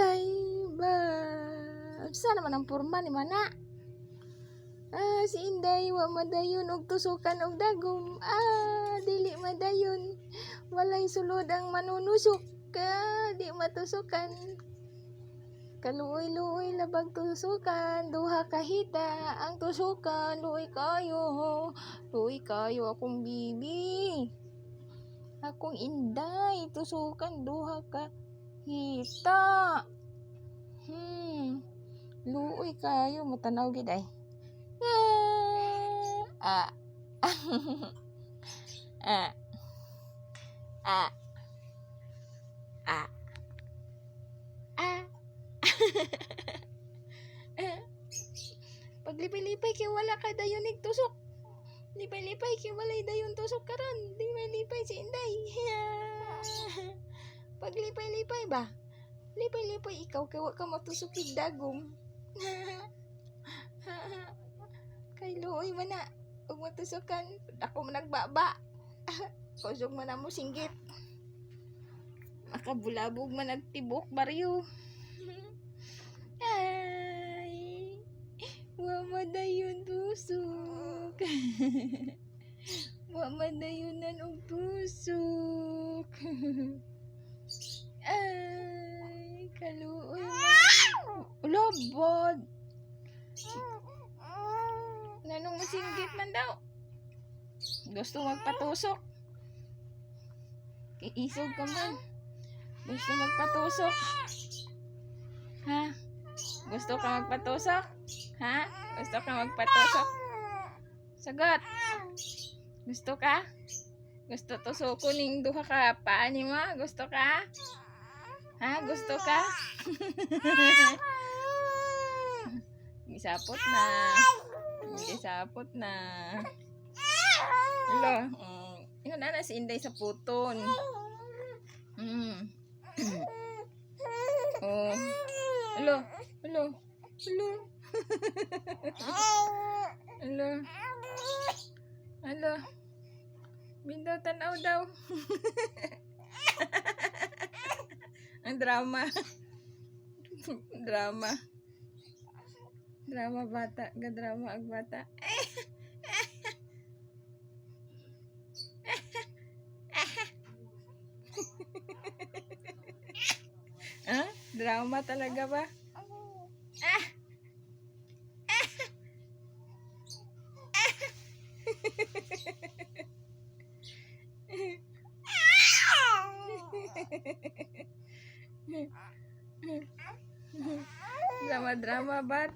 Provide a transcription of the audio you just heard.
Inday ba? Saan naman ang porma ni Mana? Si Inday wa madayon og tusukan og dagom. Dili madayon. Walay sulod ang manunusok. Di matusukan. Kaluoy-luoy labag tusukan. Duha kahita ang tusukan. Luoy kayo. Luoy kayo akong bibi. Akong Inday, tusukan duha ka hita. Luoy kayo, matanaw gid ay. Ah. Ah. Ah. Ah. Ah. Paglipay-lipay kay wala ka dayon tusok. Lipay-lipay kay walay dayon tusok karon. Lipay-lipay si Inday. Paglipay-lipay ba? Lipay-lipay ikaw kay wa ka matusok ig dagom. Kay luoy man na ug matusokan ako man nagbaba. Kusog man mo singgit. Makabulabog man nagtibok baryo. Ay, wa madayon tusok. Wa madayunan og tusok. Ay, kaluoy. Ulobod. Nanong masinggit man daw. Gusto magpatusok. Iisog ka man. Gusto magpatusok. Ha? Gusto ka magpatusok? Ha? Gusto ka magpatusok? Sagot. Gusto ka? Gusto tusoko ning duha ka paa ni mo? Gusto ka? Ha? Gusto ka? Gisapot na. Gisapot na. Hello. Ino na si Inday sa puton. Oh. Hello. Hello. Hello. Hello. Hello. Bindaw tanaw daw. Ang drama. Drama. Drama bata. Gadrama ang bata. Drama talaga ba? Drama-drama bata.